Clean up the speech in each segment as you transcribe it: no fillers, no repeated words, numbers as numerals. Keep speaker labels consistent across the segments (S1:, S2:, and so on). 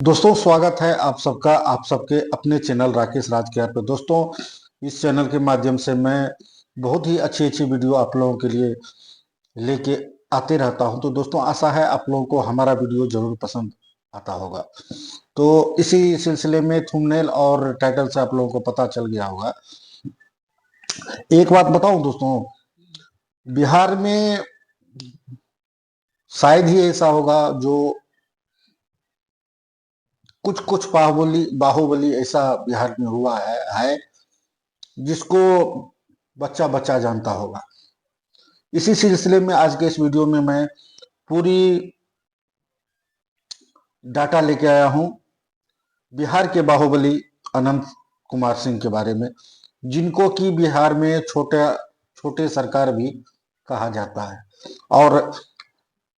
S1: दोस्तों स्वागत है आप सबका आप सबके अपने चैनल राकेश राज केयर पे। दोस्तों इस चैनल के माध्यम से मैं बहुत ही अच्छी अच्छी वीडियो आप लोगों के लिए लेके आते रहता हूं। तो दोस्तों आशा है आप लोगों को हमारा वीडियो जरूर पसंद आता होगा। तो इसी सिलसिले में थंबनेल और टाइटल से आप लोगों को पता चल गया होगा। एक बात बताऊं दोस्तों, बिहार में शायद ही ऐसा होगा जो कुछ कुछ बाहुबली बाहुबली ऐसा बिहार में हुआ है जिसको बच्चा बच्चा जानता होगा। इसी सिलसिले में आज के इस वीडियो में मैं पूरी डाटा लेके आया हूं बिहार के बाहुबली अनंत कुमार सिंह के बारे में, जिनको कि बिहार में छोटे छोटे सरकार भी कहा जाता है। और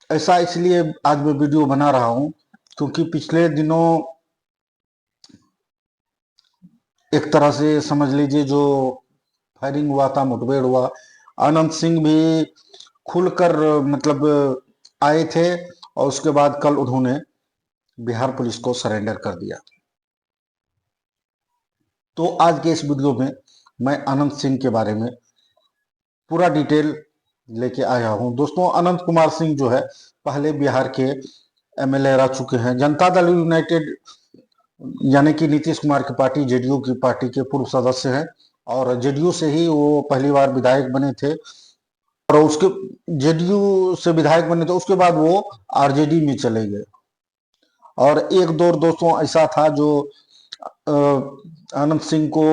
S1: ऐसा इसलिए आज मैं वीडियो बना रहा हूं क्योंकि पिछले दिनों एक तरह से समझ लीजिए जो फायरिंग हुआ था, मुठभेड़ हुआ, आनंद सिंह भी खुलकर मतलब आए थे और उसके बाद कल उन्होंने बिहार पुलिस को सरेंडर कर दिया। तो आज के इस वीडियो में मैं अनंत सिंह के बारे में पूरा डिटेल लेके आया हूं। दोस्तों अनंत कुमार सिंह जो है पहले बिहार के एमएलए रह चुके हैं। जनता दल यूनाइटेड यानी कि नीतीश कुमार की पार्टी जेडीयू की पार्टी के पूर्व सदस्य हैं और जेडीयू से ही वो पहली बार विधायक बने थे और उसके जेडीयू से विधायक बने थे, उसके बाद वो आरजेडी में चले गए। और एक दौर दोस्तों ऐसा था जो आनंद सिंह को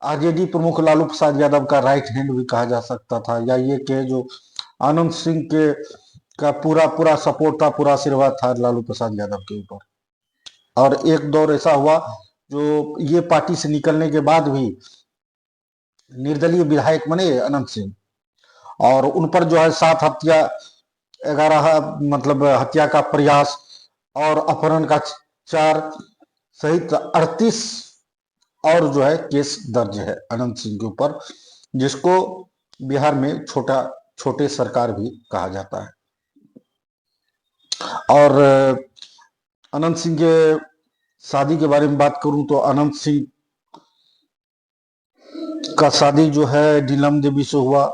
S1: आरजेडी प्रमुख लालू प्रसाद यादव का राइट हैंड भी कहा जा सकता था, या ये कि जो आनंद सिंह के का पूरा पूरा सपोर्ट था, पूरा आशीर्वाद था लालू प्रसाद यादव के ऊपर। और एक दौर ऐसा हुआ जो ये पार्टी से निकलने के बाद भी निर्दलीय विधायक बने अनंत सिंह, और उन पर जो है 7 हत्या 11 मतलब हत्या का प्रयास और अपहरण का 4 सहित 38 और जो है केस दर्ज है अनंत सिंह के ऊपर, जिसको बिहार में छोटे सरकार भी कहा जाता है। और अनंत सिंह के शादी के बारे में बात करूं तो अनंत सिंह का शादी जो है नीलम देवी से हुआ।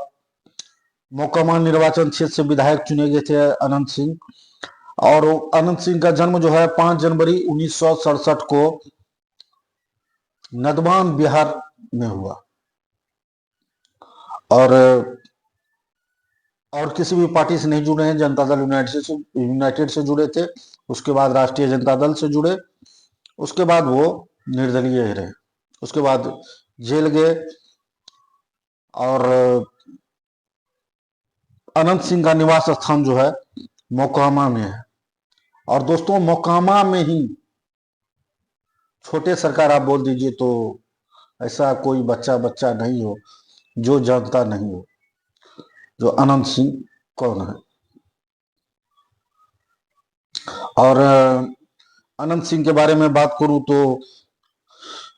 S1: मोकामा निर्वाचन क्षेत्र से विधायक चुने गए थे अनंत सिंह, और अनंत सिंह का जन्म जो है 5 जनवरी 1967 को नदवान बिहार में हुआ। और किसी भी पार्टी से नहीं जुड़े हैं, जनता दल यूनाइटेड से जुड़े थे, उसके बाद राष्ट्रीय जनता दल से जुड़े, उसके बाद वो निर्दलीय ही रहे, उसके बाद जेल गए। और अनंत सिंह का निवास स्थान जो है मोकामा में है। और दोस्तों मोकामा में ही छोटे सरकार आप बोल दीजिए तो ऐसा कोई बच्चा बच्चा नहीं हो जो जानता नहीं हो जो अनंत सिंह कौन है। और अनंत सिंह के बारे में बात करूं तो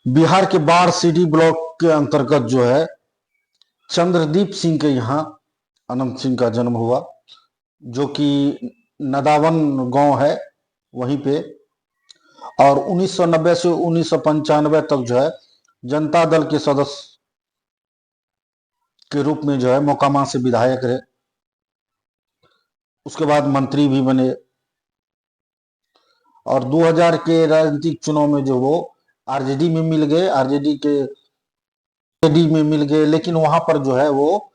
S1: बिहार के बाढ़ सिटी ब्लॉक के अंतर्गत जो है चंद्रदीप सिंह के यहाँ अनंत सिंह का जन्म हुआ, जो कि नदावन गांव है वहीं पे। और 1990 से 1995 तक जो है जनता दल के सदस्य के रूप में जो है मोकामा से विधायक रहे, उसके बाद मंत्री भी बने। और 2000 के राजनीतिक चुनाव में जो वो आरजेडी में मिल गए, आरजेडी के डी में मिल गए, लेकिन वहां पर जो है वो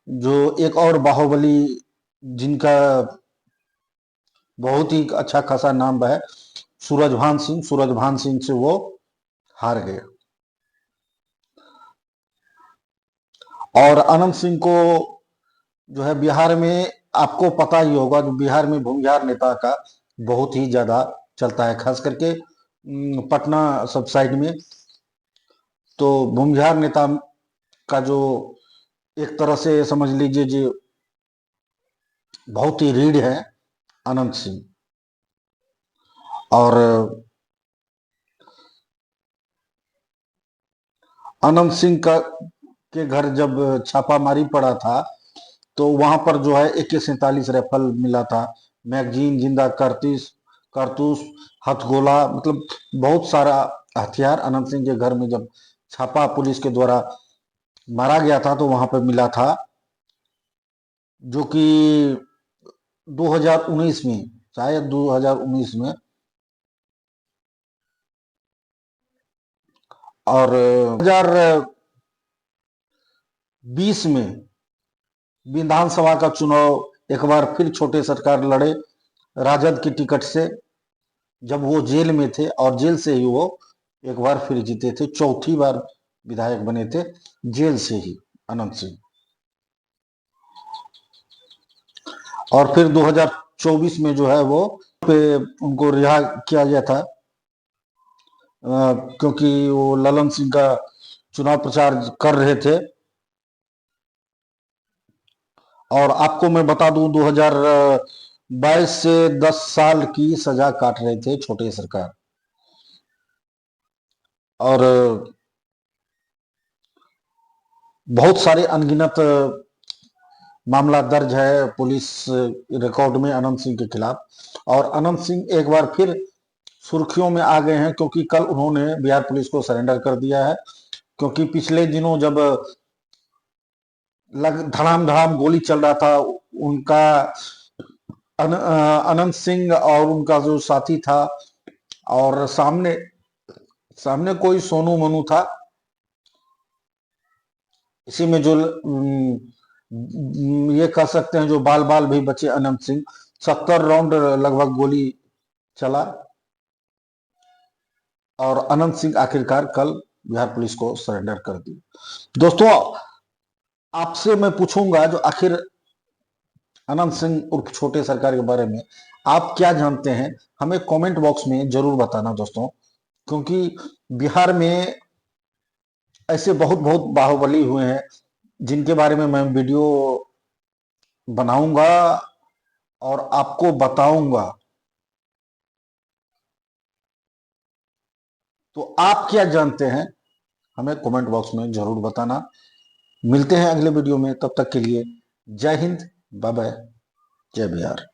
S1: जो एक और बाहुबली जिनका बहुत ही अच्छा खासा नाम है सूरजभान सिंह से वो हार गए। और अनंत सिंह को जो है बिहार में आपको पता ही होगा, जो बिहार में भूमिहार नेता का बहुत ही ज्यादा चलता है, खास करके पटना सब साइड में। तो भूमिहार नेता का जो एक तरह से समझ लीजिए जो बहुत ही रीढ़ है अनंत सिंह। और अनंत सिंह का के घर जब छापामारी पड़ा था तो वहां पर जो है AK-47 राइफल मिला था, मैगजीन, जिंदा कारतूस, कारतूस, हथगोला, मतलब बहुत सारा हथियार अनंत सिंह के घर में जब छापा पुलिस के द्वारा मारा गया था तो वहां पर मिला था, जो कि 2019 में, शायद 2019 में, और 2020 में विधानसभा का चुनाव एक बार फिर छोटे सरकार लड़े राजद की टिकट से, जब वो जेल में थे, और जेल से ही वो एक बार फिर जीते थे, चौथी बार विधायक बने थे जेल से ही अनंत सिंह। और फिर 2024 में जो है वो पे उनको रिहा किया गया था, क्योंकि वो ललन सिंह का चुनाव प्रचार कर रहे थे। और आपको मैं बता दूं, 2022 से 10 साल की सजा काट रहे थे छोटे सरकार, और बहुत सारे अनगिनत मामला दर्ज है पुलिस रिकॉर्ड में अनंत सिंह के खिलाफ। और अनंत सिंह एक बार फिर सुर्खियों में आ गए हैं, क्योंकि कल उन्होंने बिहार पुलिस को सरेंडर कर दिया है। क्योंकि पिछले दिनों जब धड़ाम धड़ाम गोली चल रहा था, उनका अनंत सिंह और उनका जो साथी था, और सामने सामने कोई सोनू मनु था, इसी में जो ये कह सकते हैं जो बाल बाल भी बचे अनंत सिंह, 70 राउंड लगभग गोली चला, और अनंत सिंह आखिरकार कल बिहार पुलिस को सरेंडर कर दी। दोस्तों, आपसे मैं पूछूंगा, जो आखिर अनंत सिंह उर्फ छोटे सरकार के बारे में आप क्या जानते हैं, हमें कमेंट बॉक्स में जरूर बताना दोस्तों। क्योंकि बिहार में ऐसे बहुत बहुत बाहुबली हुए हैं जिनके बारे में मैं वीडियो बनाऊंगा और आपको बताऊंगा। तो आप क्या जानते हैं, हमें कमेंट बॉक्स में जरूर बताना। मिलते हैं अगले वीडियो में, तब तक के लिए जय हिंद, बाय बाय, जय बिहार।